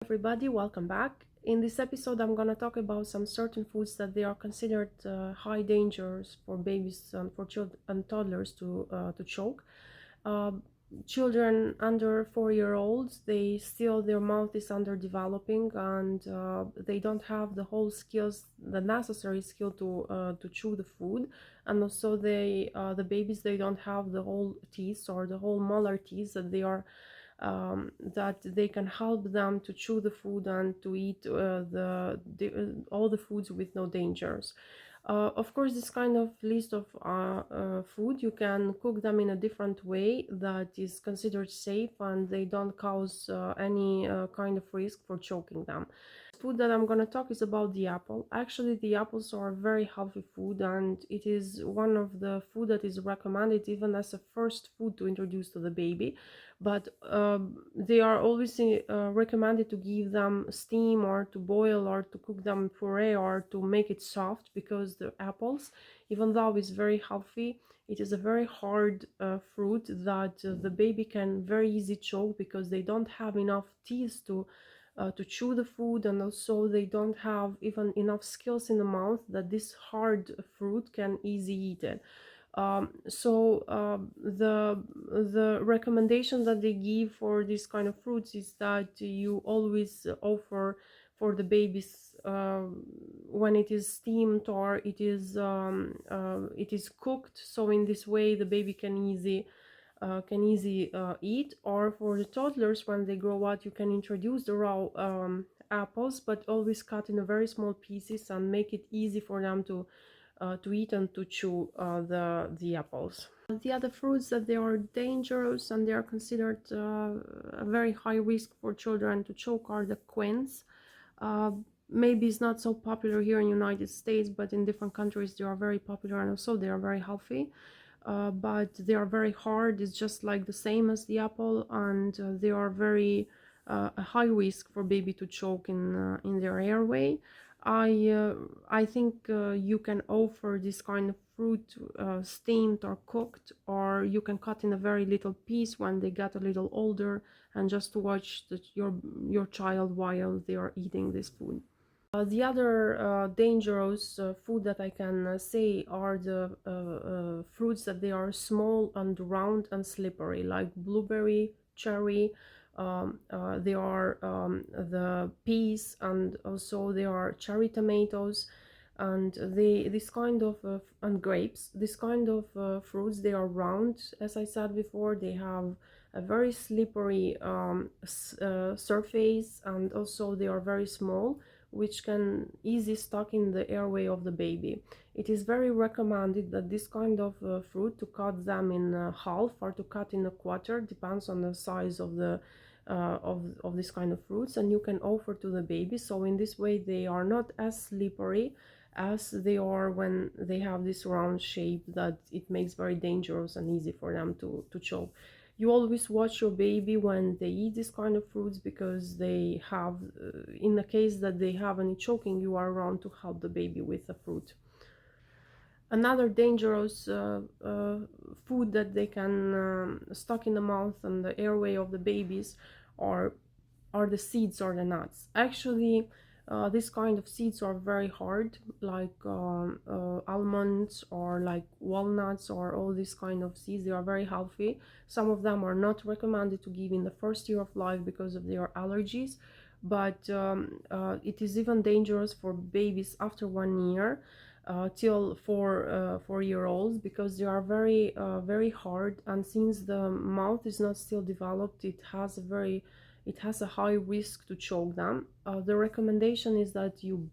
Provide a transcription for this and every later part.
Everybody, welcome back. In this episode, I'm going to talk about some certain foods that they are considered high dangers for babies and for children and toddlers to choke. Uh, Children under 4-year-olds, they still their mouth is underdeveloping and they don't have the whole skills, the necessary skill to chew the food, and also the babies, they don't have the whole teeth or the whole molar teeth that they can help them to chew the food and to eat all the foods with no dangers. Of course, this kind of list of food, you can cook them in a different way that is considered safe and they don't cause any kind of risk for choking them. Food that I'm going to talk is about the apple. Actually, the apples are very healthy food, and it is one of the food that is recommended even as a first food to introduce to the baby. But they are always recommended to give them steam or to boil or to cook them puree or to make it soft, because the apples, even though it's very healthy, it is a very hard fruit that the baby can very easily choke, because they don't have enough teeth to chew the food, and also they don't have even enough skills in the mouth that this hard fruit can easily eat it. The recommendation that they give for this kind of fruits is that you always offer for the babies when it is steamed or it is cooked, so in this way the baby can easily eat. Or for the toddlers, when they grow up, you can introduce the raw apples, but always cut in a very small pieces and make it easy for them to eat and to chew the apples. The other fruits that they are dangerous and they are considered a very high risk for children to choke are the quince. Maybe it's not so popular here in United States, but in different countries they are very popular, and also they are very healthy. But they are very hard. It's just like the same as the apple, and they are very a high risk for baby to choke in their airway. I think you can offer this kind of fruit steamed or cooked, or you can cut in a very little piece when they get a little older, and just to watch your child while they are eating this food. The other dangerous food that I can say are the fruits that they are small and round and slippery, like blueberry, cherry. They are the peas, and also they are cherry tomatoes, and this kind of and grapes. This kind of fruits, they are round, as I said before. They have a very slippery surface, and also they are very small, which can easily stuck in the airway of the baby. It is very recommended that this kind of fruit, to cut them in half or to cut in a quarter, depends on the size of the of this kind of fruits, and you can offer to the baby. So in this way they are not as slippery as they are when they have this round shape that it makes very dangerous and easy for them to choke. You always watch your baby when they eat this kind of fruits, because they have in the case that they have any choking, you are around to help the baby with the fruit. Another dangerous food that they can stuck in the mouth and the airway of the babies are the seeds or the nuts. Actually, this kind of seeds are very hard, like almonds or like walnuts or all these kind of seeds. They are very healthy. Some of them are not recommended to give in the first year of life because of their allergies, but it is even dangerous for babies after 1 year till 4-year-olds, because they are very hard, and since the mouth is not still developed, it has a high risk to choke them. The recommendation is that you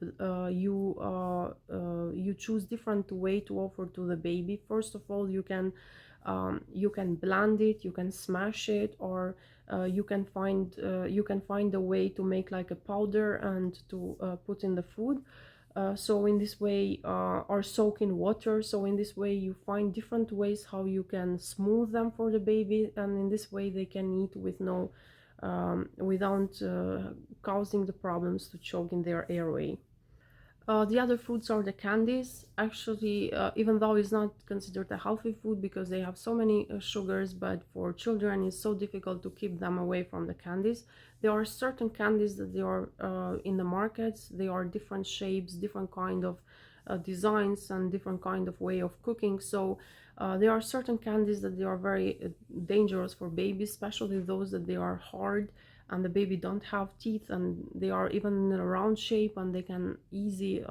choose different way to offer to the baby. First of all, you can blend it, you can smash it, or you can find a way to make like a powder and to put in the food. So in this way, or soak in water. So in this way you find different ways how you can smooth them for the baby, and in this way they can eat with no without causing the problems to choke in their airway. The other foods are the candies. Actually, even though it's not considered a healthy food because they have so many sugars, but for children it's so difficult to keep them away from the candies. There are certain candies that they are in the markets. They are different shapes, different kind of designs, and different kind of way of cooking. So there are certain candies that they are very dangerous for babies, especially those that they are hard and the baby don't have teeth, and they are even in a round shape and they can easy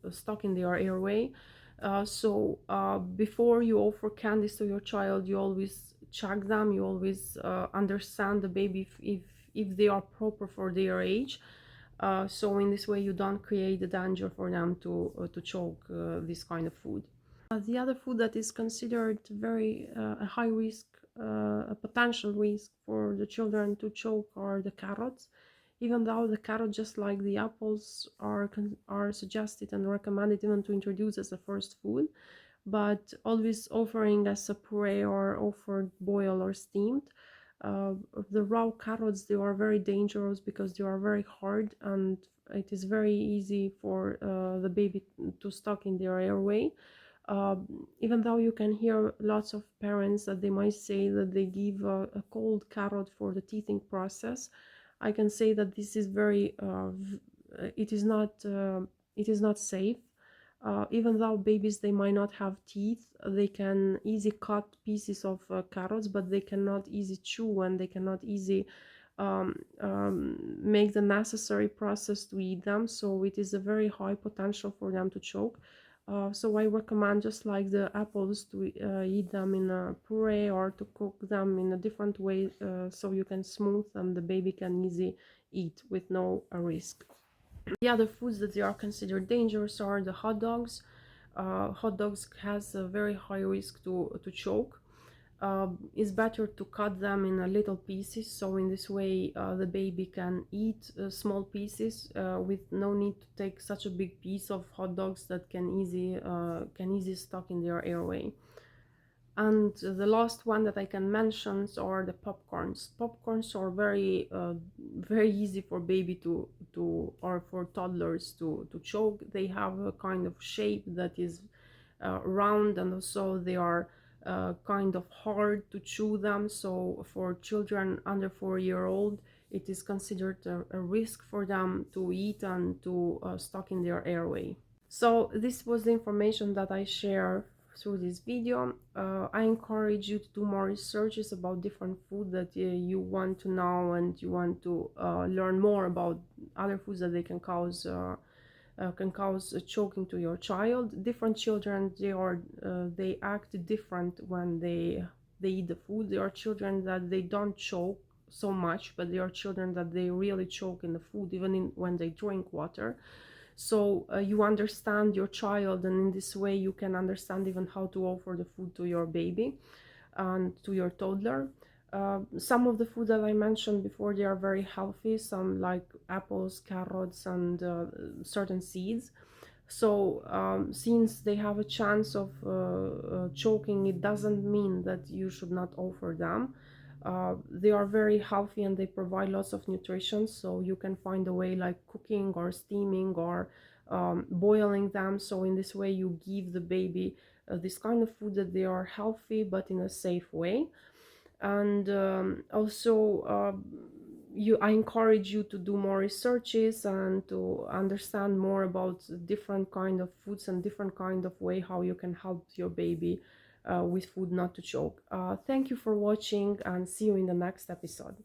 stuck in their airway. So before you offer candies to your child, you always check them. You always understand the baby if they are proper for their age. So in this way you don't create the danger for them to choke this kind of food. The other food that is considered very a high risk, a potential risk for the children to choke are the carrots. Even though the carrot, just like the apples, are suggested and recommended even to introduce as a first food, but always offering as a puree or offered boiled or steamed. Uh, the raw carrots, they are very dangerous because they are very hard and it is very easy for the baby to stuck in their airway. Even though you can hear lots of parents that they might say that they give a cold carrot for the teething process, I can say that this is very it is not it is not safe. Even though babies they might not have teeth, they can easily cut pieces of carrots, but they cannot easily chew and they cannot easily make the necessary process to eat them. So it is a very high potential for them to choke. So I recommend, just like the apples, to eat them in a puree or to cook them in a different way, so you can smooth and the baby can easily eat with no risk. The other foods that they are considered dangerous are the hot dogs. Hot dogs has a very high risk to choke. It's better to cut them in a little pieces, so in this way the baby can eat small pieces with no need to take such a big piece of hot dogs that can easy stuck in their airway. And the last one that I can mention are the popcorns. Popcorns are very easy for baby to or for toddlers to choke. They have a kind of shape that is round, and also they are kind of hard to chew them. So for children under 4 year old, it is considered a risk for them to eat and to stuck in their airway. So this was the information that I share through this video. I encourage you to do more researches about different food that you want to know, and you want to learn more about other foods that they can cause choking to your child. Different children, they act different when they eat the food. There are children that they don't choke so much, but there are children that they really choke in the food, even when they drink water. So you understand your child, and in this way you can understand even how to offer the food to your baby and to your toddler. Some of the food that I mentioned before, they are very healthy, some like apples, carrots, and certain seeds. So since they have a chance of choking, it doesn't mean that you should not offer them. They are very healthy and they provide lots of nutrition, so you can find a way like cooking or steaming or boiling them. So in this way you give the baby this kind of food that they are healthy but in a safe way. And also I encourage you to do more researches and to understand more about different kind of foods and different kind of way how you can help your baby with food not to choke. Thank you for watching, and see you in the next episode.